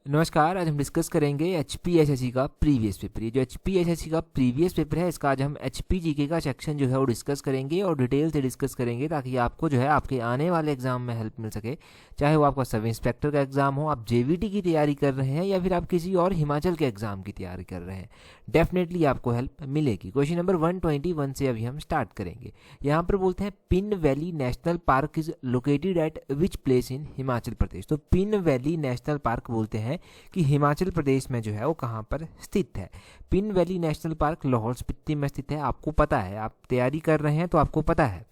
नमस्कार। आज हम डिस्कस करेंगे एचपीएसएससी का प्रीवियस पेपर। ये जो एचपीएसएससी का प्रीवियस पेपर है, इसका आज हम एचपीजीके का सेक्शन जो है वो डिस्कस करेंगे और डिटेल से डिस्कस करेंगे, ताकि आपको जो है आपके आने वाले एग्जाम में हेल्प मिल सके। चाहे वो आपका सब इंस्पेक्टर का एग्जाम हो, आप जेवीटी की तैयारी कर रहे हैं, या फिर आप किसी और हिमाचल के एग्जाम की तैयारी कर रहे हैं, डेफिनेटली आपको हेल्प मिलेगी। क्वेश्चन नंबर 121 से अभी हम स्टार्ट करेंगे। यहाँ पर बोलते हैं Pin valley national park is located at which place in Himachal Pradesh. तो पिन वैली नेशनल पार्क बोलते हैं कि हिमाचल प्रदेश में जो है वो कहाँ पर स्थित है। Pin valley national park Lahaul Spiti में स्थित है। आपको पता है, आप तैयारी कर रहे हैं तो आपको पता है,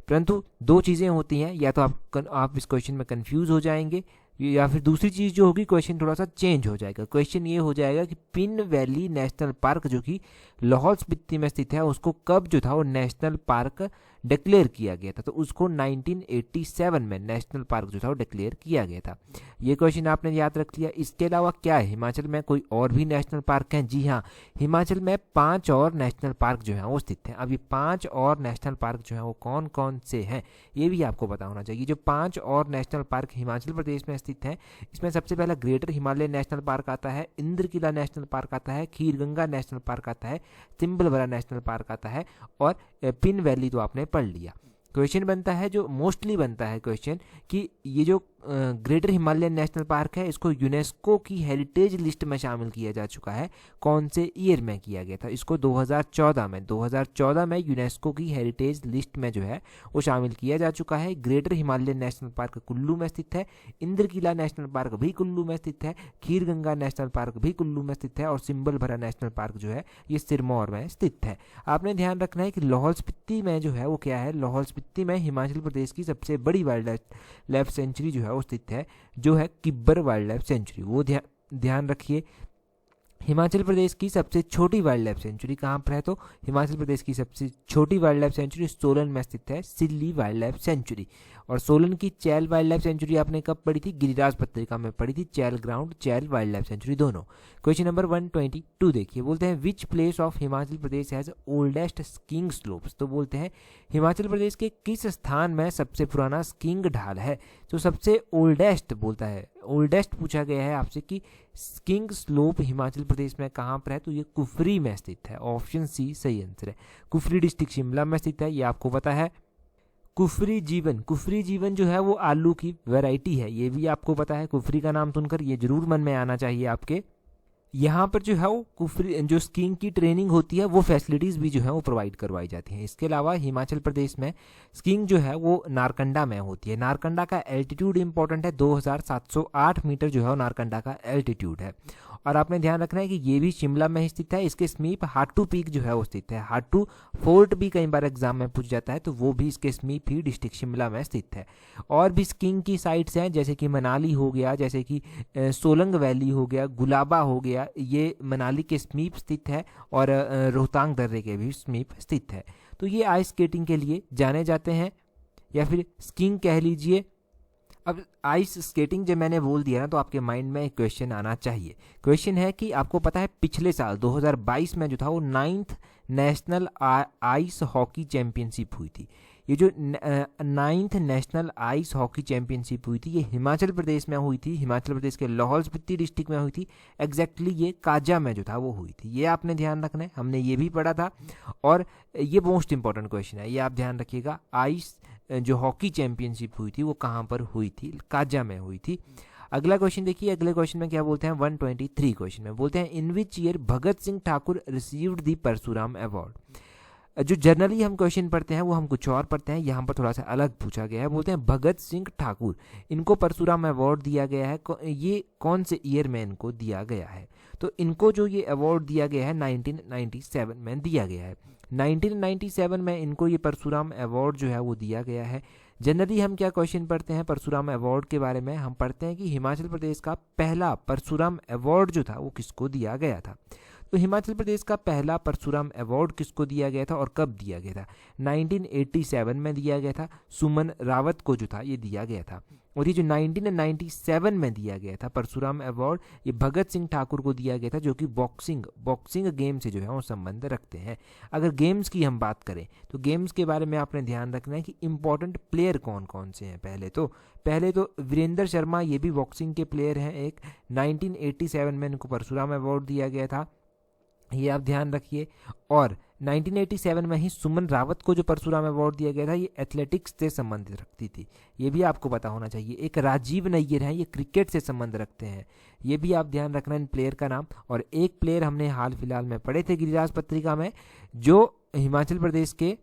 परंतु दो चीज़ें होती हैं, या तो आप इस क्वेश्चन में कंफ्यूज हो जाएंगे, या फिर दूसरी चीज़ जो होगी, क्वेश्चन थोड़ा सा चेंज हो जाएगा। क्वेश्चन ये हो जाएगा कि पिन वैली नेशनल पार्क जो कि लाहौल स्पीति में स्थित है, उसको कब जो था वो नेशनल पार्क डिक्लेयर किया गया था। तो उसको 1987 में नेशनल पार्क जो था वो डिक्लेयर किया गया था। ये क्वेश्चन आपने याद रख लिया। इसके अलावा क्या है, हिमाचल में कोई और भी नेशनल पार्क हैं? जी हाँ, हिमाचल में 5 और नेशनल पार्क जो हैं वो स्थित हैं। अब ये 5 और नेशनल पार्क जो हैं वो कौन कौन से हैं, ये भी आपको पता होना चाहिए। जो 5 और नेशनल पार्क हिमाचल प्रदेश में स्थित हैं, इसमें सबसे पहला ग्रेटर हिमालय नेशनल पार्क आता है, इंद्र किला नेशनल पार्क आता है, खीर गंगा नेशनल पार्क आता है, तिम्बलबरा नेशनल पार्क आता है, और पिन वैली तो आपने पढ़ लिया। क्वेश्चन बनता है, जो मोस्टली बनता है क्वेश्चन, कि ये जो ग्रेटर हिमालयन नेशनल पार्क है, इसको यूनेस्को की हेरिटेज लिस्ट में शामिल किया जा चुका है। कौन से ईयर में किया गया था? इसको 2014 में यूनेस्को की हेरिटेज लिस्ट में जो है वो शामिल किया जा चुका है। Greater Himalayan national park Kullu में स्थित है, इंद्र किला नेशनल पार्क भी कुल्लू में स्थित है, खीर गंगा नेशनल पार्क भी कुल्लू में स्थित है, और सिम्बलभरा नेशनल पार्क जो है ये सिरमौर में स्थित है। आपने ध्यान रखना है कि लाहौल स्पीति में जो है वो क्या है, लाहौल स्पीति में हिमाचल प्रदेश की सबसे बड़ी वाइल्ड लाइफ सेंचुरी जो है वो स्थित है, जो है किब्बर वाइल्ड लाइफ सेंचुरी। वो ध्यान रखिए। हिमाचल प्रदेश की सबसे छोटी वाइल्ड लाइफ सेंचुरी कहाँ पर है? तो हिमाचल प्रदेश की सबसे छोटी वाइल्ड लाइफ सेंचुरी सोलन में स्थित है, सिल्ली वाइल्ड लाइफ सेंचुरी। और सोलन की चैल वाइल्ड लाइफ सेंचुरी आपने कब पढ़ी थी? गिरिराज पत्रिका में पढ़ी थी, चैल ग्राउंड, चैल वाइल्ड लाइफ सेंचुरी दोनों। क्वेश्चन नंबर 122 देखिए, बोलते हैं which place of Himachal Pradesh has oldest skiing slopes. तो बोलते हैं हिमाचल प्रदेश के किस स्थान में सबसे पुराना स्कीइंग ढाल है? तो सबसे ओल्डेस्ट बोलता है, ओल्डेस्ट पूछा गया है आपसे कि स्कीइंग स्लोप हिमाचल प्रदेश में कहाँ पर है? तो ये कुफरी में स्थित है। ऑप्शन सी सही आंसर है। कुफरी डिस्ट्रिक्ट शिमला में स्थित है, ये आपको पता है। कुफरी जीवन जो है वो आलू की वैरायटी है, ये भी आपको पता है। कुफरी का नाम सुनकर ये जरूर मन में आना चाहिए आपके। यहाँ पर जो है वो कुफरी जो स्कीइंग की ट्रेनिंग होती है, वो फैसिलिटीज़ भी जो है वो प्रोवाइड करवाई जाती हैं। इसके अलावा हिमाचल प्रदेश में स्कीइंग जो है वो नारकंडा में होती है। नारकंडा का एल्टीट्यूड इंपॉर्टेंट है, 2708 मीटर जो है वो नारकंडा का एल्टीट्यूड है। और आपने ध्यान रखना है कि ये भी शिमला में स्थित है। इसके समीप हाटू पीक जो है वो स्थित है। हाटू फोर्ट भी कई बार एग्जाम में पूछ जाता है, तो वो भी इसके समीप ही डिस्ट्रिक्ट शिमला में स्थित है। और भी स्कीइंग की साइट्स हैं, जैसे कि मनाली हो गया, जैसे कि सोलंग वैली हो गया, गुलाबा हो गया, ये मनाली के समीप स्थित है, और रोहतांग दर्रे के भी समीप स्थित है। तो ये आइस स्केटिंग के लिए जाने जाते हैं, या फिर स्कीइंग कह लीजिए। अब आइस स्केटिंग जब मैंने बोल दिया ना, तो आपके माइंड में एक क्वेश्चन आना चाहिए। क्वेश्चन है कि आपको पता है पिछले साल 2022 में जो था वो 9th national ice hockey championship हुई थी। ये जो 9th national ice hockey championship हुई थी, ये हिमाचल प्रदेश में हुई थी। हिमाचल प्रदेश के लाहौल स्पीति डिस्ट्रिक्ट में हुई थी। एग्जैक्टली ये काजा में जो था वो हुई थी। ये आपने ध्यान रखना है, हमने ये भी पढ़ा था, और ये मोस्ट इंपॉर्टेंट क्वेश्चन है, ये आप ध्यान रखिएगा। आइस जो हॉकी चैंपियनशिप हुई थी वो कहाँ पर हुई थी? काजा में हुई थी। अगला क्वेश्चन देखिए, अगले क्वेश्चन में क्या बोलते हैं, 123 क्वेश्चन में बोलते हैं in which year Bhagat Singh Thakur received the Parshuram award. जो जनरली हम क्वेश्चन पढ़ते हैं वो हम कुछ और पढ़ते हैं, यहाँ पर थोड़ा सा अलग पूछा गया है। बोलते हैं भगत सिंह ठाकुर, इनको परशुराम अवार्ड दिया गया है, ये कौन से ईयर में इनको दिया गया है? तो इनको जो ये अवार्ड दिया गया है 1997 में दिया गया है। 1997 में इनको ये परशुराम अवार्ड जो है वो दिया गया है। जनरली हम क्या क्वेश्चन पढ़ते हैं परशुराम अवार्ड के बारे में? हम पढ़ते हैं कि हिमाचल प्रदेश का पहला परशुराम अवार्ड जो था वो किसको दिया गया था। तो हिमाचल प्रदेश का पहला परशुराम अवार्ड किसको दिया गया था और कब दिया गया था? 1987 में दिया गया था। सुमन रावत को जो था ये दिया गया था। और ये जो 1997 में दिया गया था परशुराम अवार्ड, ये भगत सिंह ठाकुर को दिया गया था, जो कि बॉक्सिंग गेम से जो है वो संबंध रखते हैं। अगर गेम्स की हम बात करें तो गेम्स के बारे में आपने ध्यान रखना है कि इंपॉर्टेंट प्लेयर कौन कौन से हैं। पहले तो वीरेंद्र शर्मा, ये भी बॉक्सिंग के प्लेयर हैं एक। 1987 में इनको परशुराम अवार्ड दिया गया था, ये आप ध्यान रखिए। और 1987 में ही सुमन रावत को जो परशुराम अवार्ड दिया गया था, ये एथलेटिक्स से संबंधित रखती थी, ये भी आपको पता होना चाहिए। एक राजीव नैयर हैं, ये क्रिकेट से संबंध रखते हैं, ये भी आप ध्यान रखना इन प्लेयर का नाम। और एक प्लेयर हमने हाल फिलहाल में पढ़े थे गिरिराज पत्रिका में, जो हिमाचल प्रदेश के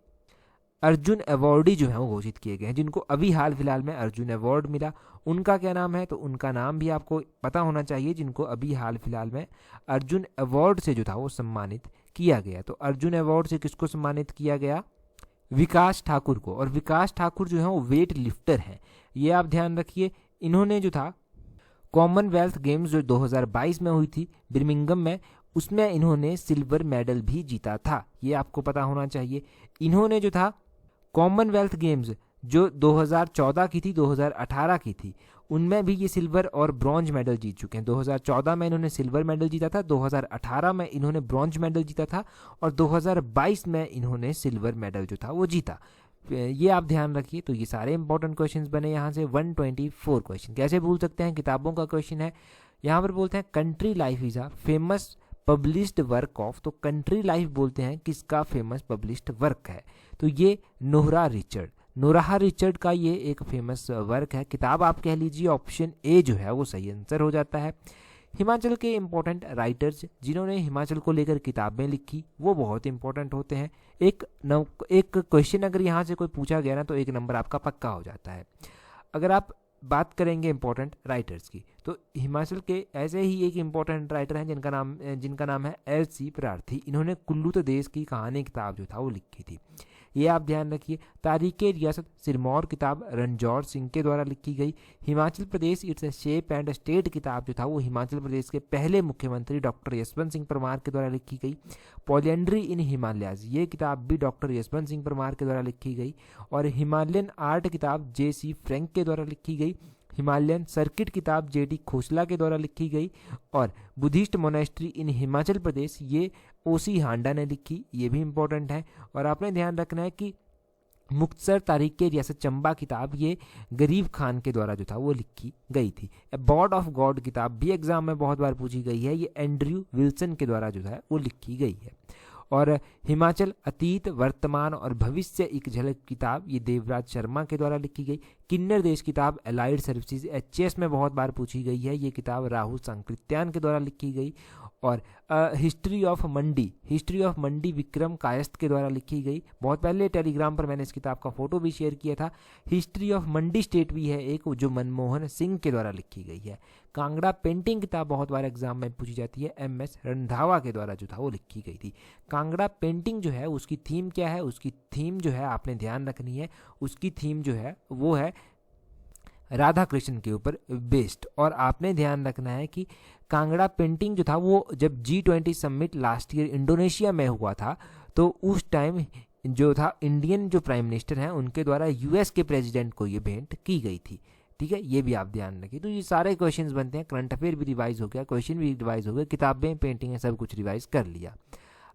अर्जुन अवार्डी जो है वो घोषित किए गए हैं, जिनको अभी हाल फिलहाल में अर्जुन अवार्ड मिला। उनका क्या नाम है, तो उनका नाम भी आपको पता होना चाहिए, जिनको अभी हाल फिलहाल में अर्जुन अवार्ड से जो था वो सम्मानित किया गया। तो अर्जुन अवार्ड से किसको सम्मानित किया गया, विकास ठाकुर को। और विकास ठाकुर जो है वो वेट लिफ्टर हैं, ये आप ध्यान रखिए। इन्होंने जो था कॉमनवेल्थ गेम्स जो 2022 में हुई थी बिर्मिंघम में, उसमें इन्होंने सिल्वर मेडल भी जीता था, ये आपको पता होना चाहिए। इन्होंने जो था कॉमनवेल्थ गेम्स जो 2014 की थी, 2018 की थी, उनमें भी ये सिल्वर और ब्रॉन्ज मेडल जीत चुके हैं। 2014 में इन्होंने सिल्वर मेडल जीता था, 2018 में इन्होंने ब्रॉन्ज मेडल जीता था, और 2022 में इन्होंने सिल्वर मेडल जो था वो जीता। ये आप ध्यान रखिए। तो ये सारे इंपॉर्टेंट क्वेश्चंस बने यहाँ से 124 क्वेश्चन। कैसे भूल सकते हैं, किताबों का क्वेश्चन है। यहाँ पर बोलते हैं country life is a famous published work of, तो कंट्री लाइफ बोलते हैं किसका फेमस पब्लिश्ड वर्क है, तो ये नोराह रिचर्ड का ये एक फेमस वर्क है, किताब आप कह लीजिए। ऑप्शन ए जो है वो सही आंसर हो जाता है। हिमाचल के इंपॉर्टेंट राइटर्स जिन्होंने हिमाचल को लेकर किताबें लिखी, वो बहुत इंपॉर्टेंट होते हैं। एक क्वेश्चन अगर यहाँ से कोई पूछा गया ना, तो 1 नंबर आपका पक्का हो जाता है। अगर आप बात करेंगे इंपॉर्टेंट राइटर्स की, तो हिमाचल के ऐसे ही एक इंपॉर्टेंट राइटर हैं जिनका नाम है एल.सी. प्रार्थी। इन्होंने कुल्लू प्रदेश की कहानी किताब जो था वो लिखी थी, ये आप ध्यान रखिए। तारीख़े रियासत सिरमौर किताब रणजौर सिंह के द्वारा लिखी गई। Himachal Pradesh its a shape and state किताब जो था वो हिमाचल प्रदेश के पहले मुख्यमंत्री डॉक्टर यशवंत सिंह परमार के द्वारा लिखी गई। पॉलिएंड्री इन हिमालयाज, ये किताब भी डॉक्टर यशवंत सिंह परमार के द्वारा लिखी गई। और हिमालयन आर्ट किताब जे.सी. फ्रैंक के द्वारा लिखी गई। हिमालयन सर्किट किताब जे.डी. खोसला के द्वारा लिखी गई। और बुद्धिस्ट मोनेस्ट्री इन हिमाचल प्रदेश, ये ओ.सी. हांडा ने लिखी, ये भी इंपॉर्टेंट है। और आपने ध्यान रखना है कि मुक्तसर तारीख़े रियासत चंबा किताब ये गरीब खान के द्वारा जो था वो लिखी गई थी। अबॉर्ड ऑफ गॉड किताब भी एग्जाम में बहुत बार पूछी गई है, ये एंड्रयू विल्सन के द्वारा जो है वो लिखी गई है। और हिमाचल अतीत वर्तमान और भविष्य एक झलक किताब, ये देवराज शर्मा के द्वारा लिखी गई। किन्नर देश किताब एलाइड सर्विसेज एचएस में बहुत बार पूछी गई है, ये किताब राहुल संकृत्यान के द्वारा लिखी गई। और हिस्ट्री ऑफ मंडी विक्रम कायस्थ के द्वारा लिखी गई। बहुत पहले टेलीग्राम पर मैंने इस किताब का फोटो भी शेयर किया था। हिस्ट्री ऑफ मंडी स्टेट भी है एक, जो मनमोहन सिंह के द्वारा लिखी गई है। कांगड़ा पेंटिंग किताब बहुत बार एग्जाम में पूछी जाती है, एम.एस. रंधावा के द्वारा जो था वो लिखी गई थी। कांगड़ा पेंटिंग जो है उसकी थीम क्या है, उसकी थीम जो है आपने ध्यान रखनी है, उसकी थीम जो है वो है राधा कृष्ण के ऊपर बेस्ड। और आपने ध्यान रखना है कि कांगड़ा पेंटिंग जो था वो जब G20 summit last year Indonesia में हुआ था, तो उस टाइम जो था इंडियन जो प्राइम मिनिस्टर हैं उनके द्वारा यूएस के प्रेसिडेंट को ये भेंट की गई थी। ठीक है, ये भी आप ध्यान रखिए। तो ये सारे क्वेश्चंस बनते हैं, करंट अफेयर भी रिवाइज हो गया, क्वेश्चन भी रिवाइज हो गए, किताबें पेंटिंग सब कुछ रिवाइज कर लिया।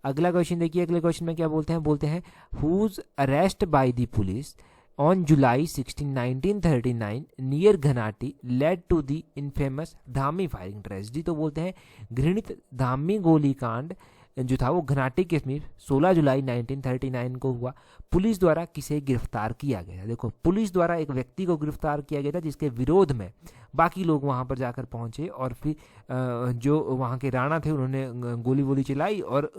अगला क्वेश्चन देखिए, अगले क्वेश्चन में क्या बोलते हैं who's arrest by the police on July 16, 1939 near Ghanati led to the infamous Dhami firing tragedy. तो बोलते हैं घृणित धामी गोलीकांड जो था वो घनाटी के समीप 16 जुलाई 1939 को हुआ। पुलिस द्वारा किसे गिरफ्तार किया गया? देखो, पुलिस द्वारा एक व्यक्ति को गिरफ्तार किया गया था जिसके विरोध में बाकी लोग वहां पर जाकर पहुंचे और फिर जो वहां के राणा थे उन्होंने गोली वोली चलाई और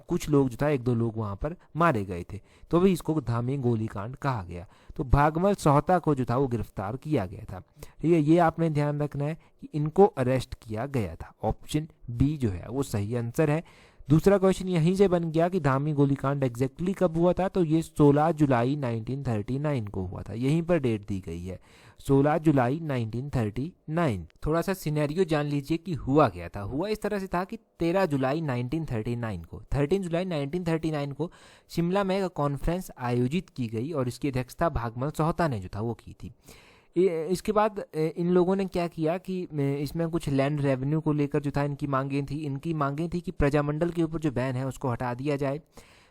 कुछ लोग जो था 1-2 लोग वहां पर मारे गए थे, तो भी इसको धामी गोलीकांड कहा गया। तो भागमल सोहता को जो था वो गिरफ्तार किया गया था। ठीक है, ये आपने ध्यान रखना है कि इनको अरेस्ट किया गया था। ऑप्शन बी जो है वो सही आंसर है। दूसरा क्वेश्चन यहीं से बन गया कि धामी गोलीकांड एग्जैक्टली कब हुआ था, तो ये 16 जुलाई 1939 को हुआ था, यहीं पर डेट दी गई है 16 जुलाई 1939। थोड़ा सा सिनेरियो जान लीजिए कि हुआ क्या था। हुआ इस तरह से था कि 13 जुलाई 1939 को 13 जुलाई 1939 को शिमला में एक कॉन्फ्रेंस आयोजित की गई और इसकी अध्यक्षता भागमल सोहता ने जो था वो की थी। इसके बाद इन लोगों ने क्या किया कि इसमें कुछ लैंड रेवेन्यू को लेकर जो था इनकी मांगें थी कि प्रजामंडल के ऊपर जो बैन है उसको हटा दिया जाए।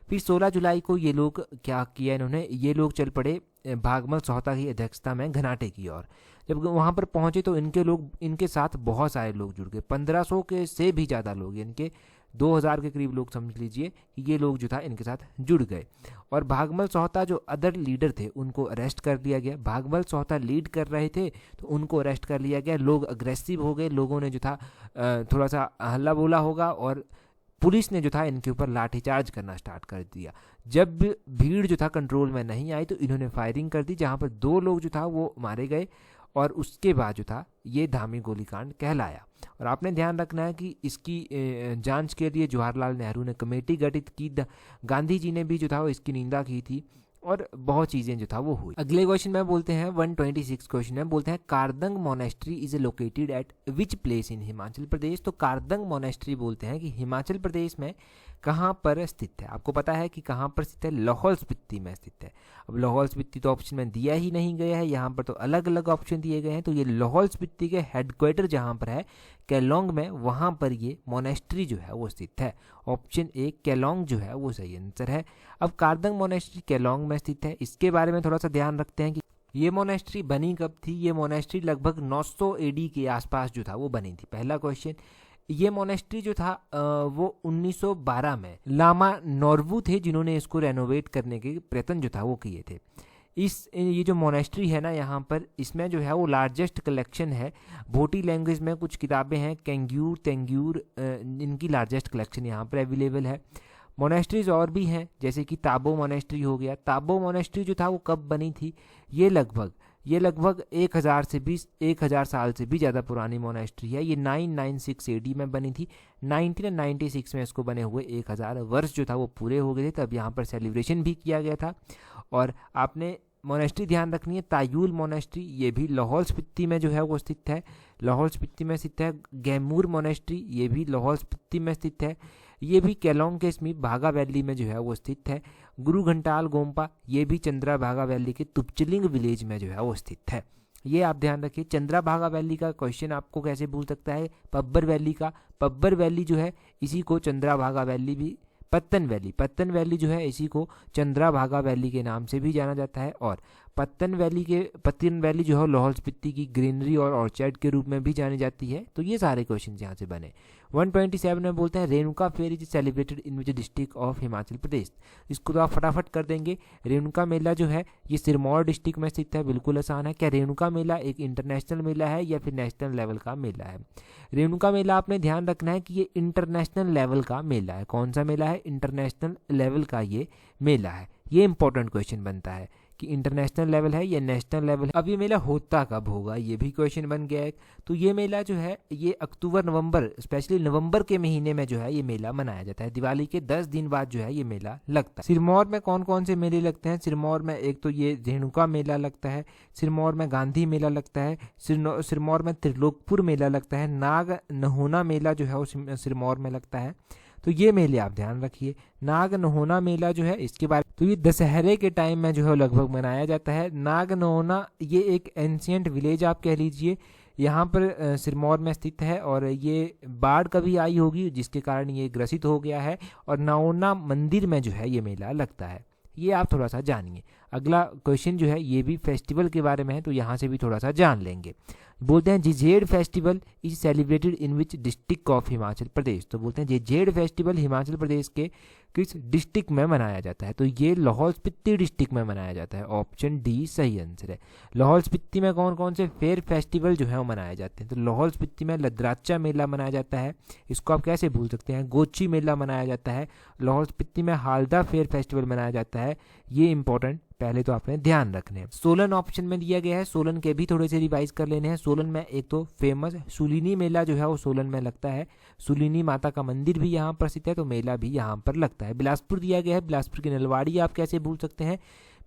फिर 16 जुलाई को ये लोग क्या किया इन्होंने, ये लोग चल पड़े भागमल सोहता की अध्यक्षता में घनाटे की ओर। जब वहाँ पर पहुँचे तो इनके साथ बहुत सारे लोग जुड़ गए, 1500 के से भी ज़्यादा लोग, इनके 2000 के करीब लोग समझ लीजिए कि ये लोग जो था इनके साथ जुड़ गए। और भागमल सोहता जो अदर लीडर थे उनको अरेस्ट कर लिया गया। भागमल सोहता लीड कर रहे थे तो उनको अरेस्ट कर लिया गया। लोग अग्रेसिव हो गए, लोगों ने जो था थोड़ा सा हल्ला बोला होगा और पुलिस ने जो था इनके ऊपर लाठीचार्ज करना स्टार्ट कर दिया। जब भीड़ जो था कंट्रोल में नहीं आई तो इन्होंने फायरिंग कर दी, जहाँ पर 2 लोग जो था वो मारे गए और उसके बाद जो था ये धामी गोलीकांड कहलाया। और आपने ध्यान रखना है कि इसकी जांच के लिए जवाहरलाल नेहरू ने कमेटी गठित की, गांधी जी ने भी जो था वो इसकी निंदा की थी और बहुत चीज़ें जो था वो हुई। अगले क्वेश्चन में बोलते हैं 126 क्वेश्चन में बोलते हैं Kardang monastery is located at which place in Himachal Pradesh. तो कारदंग मोनेस्ट्री बोलते हैं कि हिमाचल प्रदेश में कहाँ पर स्थित है। आपको पता है कि कहाँ पर स्थित है, लाहौल स्पीति में स्थित है। अब लाहौल स्पीति तो ऑप्शन में दिया ही नहीं गया है, यहाँ पर तो अलग अलग ऑप्शन दिए गए हैं। तो ये लाहौल स्पीति के हेडक्वार्टर जहाँ पर है केलोंग में, वहाँ पर ये मोनेस्ट्री जो है वो स्थित है। ऑप्शन ए केलोंग जो है वो सही आंसर है। अब कारदंग मोनेस्ट्री केलोंग में स्थित है, इसके बारे में थोड़ा सा ध्यान रखते हैं कि ये मोनेस्ट्री बनी कब थी। ये मोनेस्ट्री लगभग 900 AD के आसपास जो था वो बनी थी। पहला क्वेश्चन, ये मोनेस्ट्री जो था वो 1912 में लामा नॉर्वू थे जिन्होंने इसको रेनोवेट करने के प्रयत्न जो था वो किए थे। ये जो मोनेस्ट्री है ना, यहाँ पर इसमें जो है वो लार्जेस्ट कलेक्शन है। भोटी लैंग्वेज में कुछ किताबें हैं, केंग्यूर तेंग्यूर, इनकी लार्जेस्ट कलेक्शन यहाँ पर अवेलेबल है। मोनेस्ट्रीज और भी हैं जैसे कि ताबो मोनेस्ट्री हो गया। ताबो मोनेस्ट्री जो था वो कब बनी थी, ये लगभग 1000 साल से भी ज़्यादा पुरानी मोनेस्ट्री है। ये 996 AD में बनी थी। 1996 में इसको बने हुए 1000 वर्ष जो था वो पूरे हो गए थे, तब यहाँ पर सेलिब्रेशन भी किया गया था। और आपने मोनेस्ट्री ध्यान रखनी है, तायूल मोनेस्ट्री, ये भी लाहौल स्पीति में जो है वो स्थित है, लाहौल स्पीति में स्थित है। गैमूर मोनेस्ट्री, ये भी लाहौल स्पीति में स्थित है, ये भी केलोंग के समीप भागा वैली में जो है वो स्थित है। गुरु घंटाल गोम्पा, ये भी चंद्रा भागा वैली के तुपचलिंग विलेज में जो है वो स्थित है। ये आप ध्यान रखिए। चंद्रा भागा वैली का क्वेश्चन आपको कैसे भूल सकता है, पब्बर वैली का। पब्बर वैली जो है इसी को चंद्रा भागा वैली भी, पत्तन वैली जो है इसी को चंद्रा भागा वैली के नाम से भी जाना जाता है। और पत्तन वैली जो है लाहौल स्पीति की ग्रीनरी और ऑर्चर्ड के रूप में भी जानी जाती है। तो ये सारे क्वेश्चन यहाँ से बने। 127 में बोलते हैं Renuka fair is celebrated in which district of Himachal Pradesh. इसको तो आप फटाफट कर देंगे। रेणुका मेला जो है ये सिरमौर डिस्ट्रिक्ट में स्थित है, बिल्कुल आसान है। क्या रेणुका मेला एक इंटरनेशनल मेला है या फिर नेशनल लेवल का मेला है? रेणुका मेला आपने ध्यान रखना है कि ये इंटरनेशनल लेवल का मेला है। कौन सा मेला है? इंटरनेशनल लेवल का ये मेला है। ये इंपॉर्टेंट क्वेश्चन बनता है कि इंटरनेशनल लेवल है या नेशनल लेवल है। अब ये मेला होता कब होगा, ये भी क्वेश्चन बन गया है। तो ये मेला जो है ये अक्टूबर नवंबर, स्पेशली नवंबर के महीने में जो है ये मेला मनाया जाता है। दिवाली के 10 दिन बाद जो है ये मेला लगता है। सिरमौर में कौन कौन से मेले लगते हैं? सिरमौर में एक तो ये रेणुका मेला लगता है, सिरमौर में गांधी मेला लगता है, सिरमौर में त्रिलोकपुर मेला लगता है, नाग नहोना मेला जो है वो सिरमौर में लगता है। तो ये मेले आप ध्यान रखिए। नाग नहोना मेला जो है इसके बारे तो ये दशहरे के टाइम में जो है लगभग मनाया जाता है। नाग नहोना ये एक एंशियंट विलेज आप कह लीजिए, यहाँ पर सिरमौर में स्थित है और ये बाढ़ कभी आई होगी जिसके कारण ये ग्रसित हो गया है। और नहोना मंदिर में जो है ये मेला लगता है। ये आप थोड़ा सा जानिए। अगला क्वेश्चन जो है ये भी फेस्टिवल के बारे में है, तो यहाँ से भी थोड़ा सा जान लेंगे। बोलते हैं जिजेड festival is celebrated in which district of Himachal Pradesh. तो बोलते हैं जिजेड फेस्टिवल हिमाचल प्रदेश के किस डिस्ट्रिक्ट में मनाया जाता है? तो ये लाहौल स्पीति डिस्ट्रिक्ट में मनाया जाता है। ऑप्शन डी सही आंसर है। लाहौल स्पीति में कौन कौन से फेयर फेस्टिवल जो है वो मनाए जाते हैं? तो लाहौल स्पीति में लद्राचा मेला मनाया जाता है, इसको आप कैसे भूल सकते हैं। गोची मेला मनाया जाता है। लाहौल स्पीति में हालदा फेयर फेस्टिवल मनाया जाता है। ये इंपॉर्टेंट पहले तो आपने ध्यान रखने हैं। सोलन ऑप्शन में दिया गया है, सोलन के भी थोड़े से रिवाइज कर लेने हैं। सोलन में एक तो फेमस सुलीनी मेला जो है वो सोलन में लगता है। सुलीनी माता का मंदिर भी यहाँ पर स्थित है, तो मेला भी यहाँ पर लगता है। बिलासपुर दिया गया है, बिलासपुर की नलवाड़ी आप कैसे भूल सकते हैं।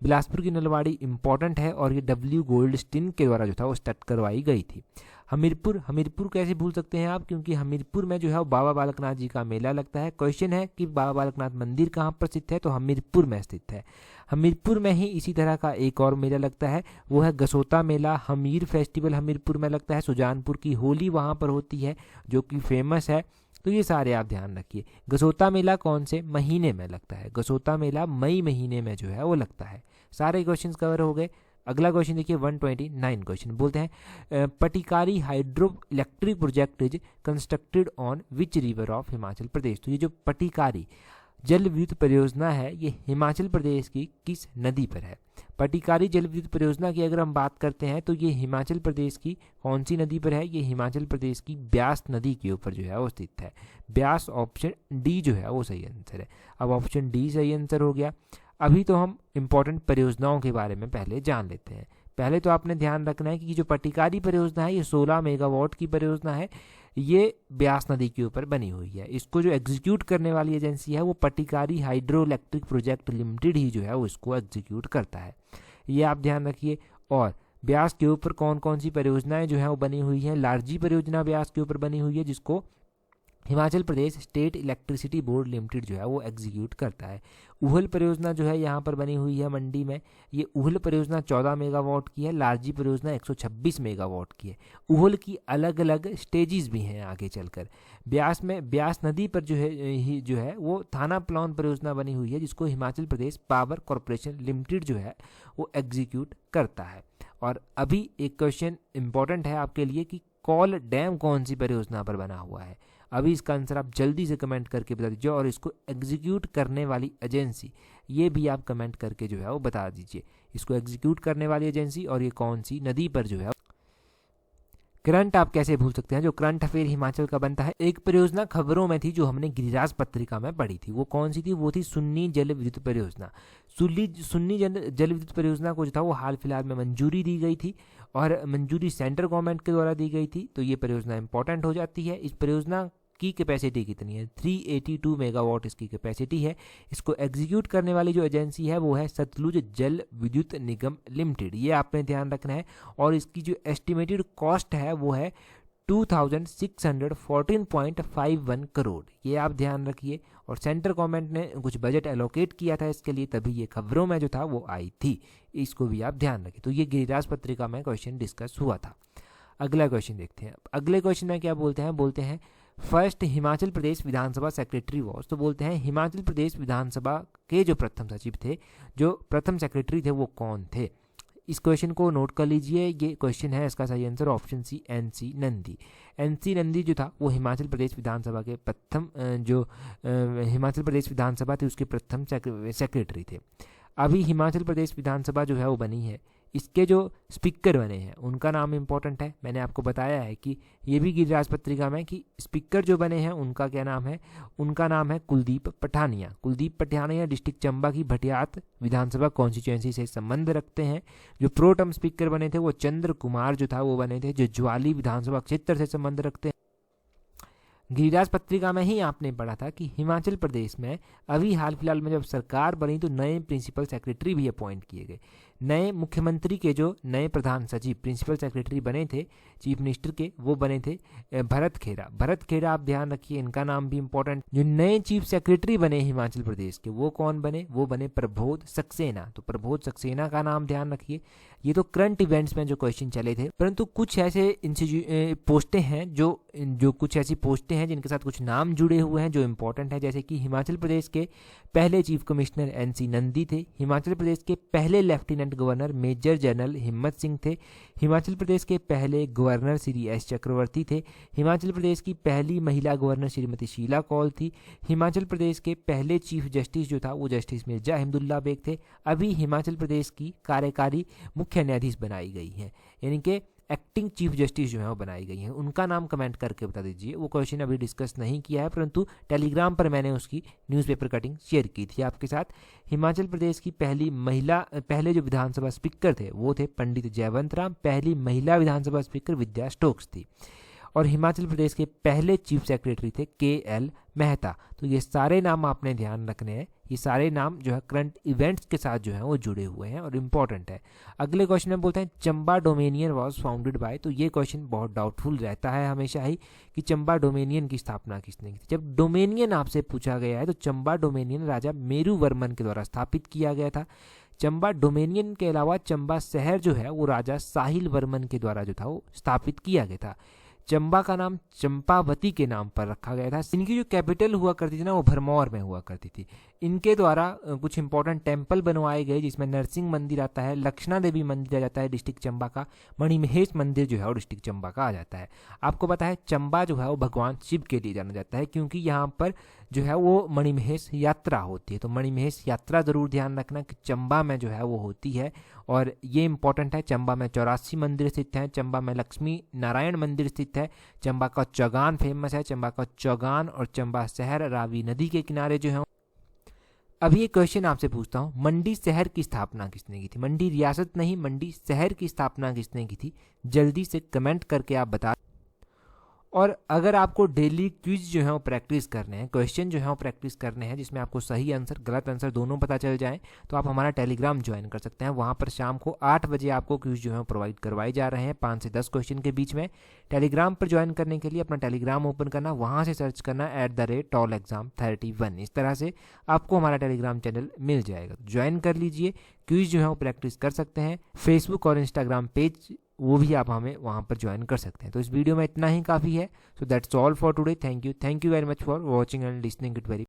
बिलासपुर की नलवाड़ी इंपॉर्टेंट है और ये W गोल्डस्टीन के द्वारा जो था वो स्टार्ट करवाई गई थी। हमीरपुर, हमीरपुर कैसे भूल सकते हैं आप, क्योंकि हमीरपुर में जो है वो बाबा बालकनाथ जी का मेला लगता है। क्वेश्चन है कि बाबा बालकनाथ मंदिर कहाँ पर स्थित है, तो हमीरपुर में स्थित है। हमीरपुर में ही इसी तरह का एक और मेला लगता है, वो है गसोता मेला। हमीर फेस्टिवल हमीरपुर में लगता है। सुजानपुर की होली वहाँ पर होती है जो कि फेमस है। तो ये सारे आप ध्यान रखिए। गसोता मेला कौन से महीने में लगता है, गसोता मेला मई महीने में जो है वो लगता है। सारे क्वेश्चंस कवर हो गए। अगला क्वेश्चन देखिए 129 क्वेश्चन बोलते हैं Patikari hydro electric project is constructed on which river of Himachal Pradesh. तो ये जो पटिकारी जल विद्युत परियोजना है ये हिमाचल प्रदेश की किस नदी पर है। पटिकारी जल विद्युत परियोजना की अगर हम बात करते हैं तो ये हिमाचल प्रदेश की कौन सी नदी पर है, ये हिमाचल प्रदेश की ब्यास नदी के ऊपर जो है वो स्थित है। ब्यास, ऑप्शन डी जो है वो सही आंसर है। अब ऑप्शन डी सही आंसर हो गया। अभी तो हम इंपॉर्टेंट परियोजनाओं के बारे में पहले जान लेते हैं। पहले तो आपने ध्यान रखना है कि जो पटिकारी परियोजना है ये 16 मेगावाट की परियोजना है। ये ब्यास नदी के ऊपर बनी हुई है। इसको जो एग्जीक्यूट करने वाली एजेंसी है वो पटिकारी हाइड्रो इलेक्ट्रिक प्रोजेक्ट लिमिटेड ही जो है वो इसको एग्जीक्यूट करता है, ये आप ध्यान रखिए। और ब्यास के ऊपर कौन कौन सी परियोजनाएं जो है वो बनी हुई हैं। लारजी परियोजना ब्यास के ऊपर बनी हुई है जिसको Himachal Pradesh state electricity board limited जो है वो एग्जीक्यूट करता है। उहल परियोजना जो है यहाँ पर बनी हुई है मंडी में। ये उहल परियोजना 14 मेगावाट की है। लारजी परियोजना 126 मेगावाट की है। उहल की अलग अलग स्टेजेस भी हैं आगे चलकर। ब्यास में ब्यास नदी पर जो है वो थाना प्लान परियोजना बनी हुई है जिसको Himachal Pradesh power corporation limited जो है वो एग्जीक्यूट करता है। और अभी एक क्वेश्चन इंपॉर्टेंट है आपके लिए कि कॉल डैम कौन सी परियोजना पर बना हुआ है। अभी इसका आंसर आप जल्दी से कमेंट करके बता दीजिए और इसको एग्जीक्यूट करने वाली एजेंसी ये भी आप कमेंट करके जो है वो बता दीजिए। इसको एग्जीक्यूट करने वाली एजेंसी और ये कौन सी नदी पर जो है। करंट आप कैसे भूल सकते हैं, जो करंट अफेयर हिमाचल का बनता है। एक परियोजना खबरों में थी जो हमने गिरिराज पत्रिका में पढ़ी थी, वो कौन सी थी, वो थी सुन्नी जल विद्युत परियोजना। सुन्नी जल विद्युत परियोजना को जो था वो हाल फिलहाल में मंजूरी दी गई थी और मंजूरी सेंट्रल गवर्नमेंट के द्वारा दी गई थी। तो ये परियोजना इंपॉर्टेंट हो जाती है। इस परियोजना की कैपेसिटी कितनी है, 382 मेगावाट इसकी कैपेसिटी है। इसको एग्जीक्यूट करने वाली जो एजेंसी है वो है सतलुज जल विद्युत निगम लिमिटेड, ये आपने ध्यान रखना है। और इसकी जो एस्टिमेटेड कॉस्ट है वो है 2614.51 करोड़, ये आप ध्यान रखिए। और सेंट्रल गवर्नमेंट ने कुछ बजट एलोकेट किया था इसके लिए, तभी ये खबरों में जो था वो आई थी, इसको भी आप ध्यान रखिए। तो ये गिरिराज पत्रिका में क्वेश्चन डिस्कस हुआ था। अगला क्वेश्चन देखते हैं। अगले क्वेश्चन में क्या बोलते हैं first Himachal Pradesh Vidhan Sabha secretary was. तो बोलते हैं हिमाचल प्रदेश विधानसभा के जो प्रथम सचिव थे, जो प्रथम सेक्रेटरी थे वो कौन थे। इस क्वेश्चन को नोट कर लीजिए, ये क्वेश्चन है, इसका सही answer option C NC Nandi. NC Nandi जो था वो हिमाचल प्रदेश विधानसभा के प्रथम हिमाचल प्रदेश विधानसभा थी उसके प्रथम सेक्रेटरी थे। अभी हिमाचल प्रदेश विधानसभा जो है वो बनी है, इसके जो स्पीकर बने हैं उनका नाम इंपॉर्टेंट है। मैंने आपको बताया है कि ये भी गिरिराज पत्रिका में कि स्पीकर जो बने हैं उनका क्या नाम है, उनका नाम है कुलदीप पठानिया। कुलदीप पठानिया डिस्ट्रिक्ट चंबा की भटियात विधानसभा कॉन्स्टिट्यूएंसी से संबंध रखते हैं। जो प्रोटम स्पीकर बने थे वो चंद्र कुमार जो था वो बने थे, जो ज्वाली विधानसभा क्षेत्र से संबंध रखते हैं। गिरिराज पत्रिका में ही आपने पढ़ा था कि हिमाचल प्रदेश में अभी हाल फिलहाल में जब सरकार बनी तो नए प्रिंसिपल सेक्रेटरी भी अपॉइंट किए गए। नए मुख्यमंत्री के जो नए प्रधान सचिव प्रिंसिपल सेक्रेटरी बने थे चीफ मिनिस्टर के, वो बने थे भरत खेड़ा। भरत खेड़ा आप ध्यान रखिए, इनका नाम भी इंपॉर्टेंट। जो नए चीफ सेक्रेटरी बने हिमाचल प्रदेश के वो कौन बने, वो बने प्रबोध सक्सेना। तो प्रबोध सक्सेना का नाम ध्यान रखिए। ये तो करंट इवेंट्स में जो क्वेश्चन चले थे, परंतु कुछ ऐसे पोस्टें हैं जो कुछ ऐसी पोस्टें हैं जिनके साथ कुछ नाम जुड़े हुए हैं जो इंपॉर्टेंट है। जैसे कि हिमाचल प्रदेश के पहले चीफ कमिश्नर NC नंदी थे। हिमाचल प्रदेश के पहले लेफ्टिनेंट गवर्नर मेजर जनरल हिम्मत सिंह थे। हिमाचल प्रदेश के पहले गवर्नर श्री S चक्रवर्ती थे। हिमाचल प्रदेश की पहली महिला गवर्नर श्रीमती शीला कौल थी। हिमाचल प्रदेश के पहले चीफ जस्टिस जो था वो जस्टिस मिर्जा अहमदुल्ला बेग थे। अभी हिमाचल प्रदेश की कार्यकारी मुख्य न्यायाधीश बनाई गई हैं, यानी कि एक्टिंग चीफ जस्टिस जो है वो बनाई गई हैं। उनका नाम कमेंट करके बता दीजिए। वो क्वेश्चन अभी डिस्कस नहीं किया है, परंतु टेलीग्राम पर मैंने उसकी न्यूज़पेपर कटिंग शेयर की थी आपके साथ। हिमाचल प्रदेश की पहले जो विधानसभा स्पीकर थे वो थे पंडित जयवंत राम। पहली महिला विधानसभा स्पीकर विद्या स्टोक्स थी। और हिमाचल प्रदेश के पहले चीफ सेक्रेटरी थे KL मेहता। तो ये सारे नाम आपने ध्यान रखने हैं ये सारे नाम जो है करंट इवेंट्स के साथ जो है वो जुड़े हुए हैं और इम्पॉर्टेंट है। अगले क्वेश्चन में बोलते हैं Chamba dominion was founded by. तो ये क्वेश्चन बहुत डाउटफुल रहता है हमेशा ही कि चंबा डोमेनियन की स्थापना किसने की थी। जब डोमेनियन आपसे पूछा गया है तो चंबा डोमेनियन राजा मेरुवर्मन के द्वारा स्थापित किया गया था। चंबा डोमेनियन के अलावा चंबा शहर जो है वो राजा साहिल वर्मन के द्वारा जो था वो स्थापित किया गया था। चंबा का नाम चंपावती के नाम पर रखा गया था। इनकी जो कैपिटल हुआ करती थी ना वो भरमौर में हुआ करती थी। इनके द्वारा कुछ इंपॉर्टेंट टेम्पल बनवाए गए जिसमें नरसिंह मंदिर आता है, लक्षणा देवी मंदिर आ जाता है डिस्ट्रिक्ट चंबा का, मणिमहेश मंदिर जो है वो डिस्ट्रिक्ट चंबा का आ जाता है। आपको पता है चंबा जो है वो भगवान शिव के लिए जाना जाता है क्योंकि यहाँ पर जो है वो मणिमहेश यात्रा होती है। तो मणिमहेश यात्रा जरूर ध्यान रखना कि चंबा में जो है वो होती है और ये इंपॉर्टेंट है। चंबा में 84 मंदिर स्थित हैं, चंबा में लक्ष्मी नारायण मंदिर स्थित है, चंबा का चौगान फेमस है। चंबा का चौगान और चंबा शहर रावी नदी के किनारे जो है। अभी एक क्वेश्चन आपसे पूछता हूँ, मंडी शहर की स्थापना किसने की थी? मंडी रियासत नहीं, मंडी शहर की स्थापना किसने की थी? जल्दी से कमेंट करके आप बता। और अगर आपको डेली क्विज जो है वो प्रैक्टिस करने हैं, क्वेश्चन जो है वो प्रैक्टिस करने हैं जिसमें आपको सही आंसर गलत आंसर दोनों पता चल जाएं, तो आप हमारा टेलीग्राम ज्वाइन कर सकते हैं। वहाँ पर शाम को 8 बजे आपको क्विज जो है वो प्रोवाइड करवाए जा रहे हैं 5 से 10 क्वेश्चन के बीच में। टेलीग्राम पर ज्वाइन करने के लिए अपना टेलीग्राम ओपन करना, वहाँ से सर्च करना @tolexam31। इस तरह से आपको हमारा टेलीग्राम चैनल मिल जाएगा। ज्वाइन कर लीजिए, क्विज जो है वो प्रैक्टिस कर सकते हैं। फेसबुक और इंस्टाग्राम पेज वो भी आप हमें वहाँ पर ज्वाइन कर सकते हैं। तो इस वीडियो में इतना ही काफ़ी है। So that's all for today. Thank you very much for watching and listening it very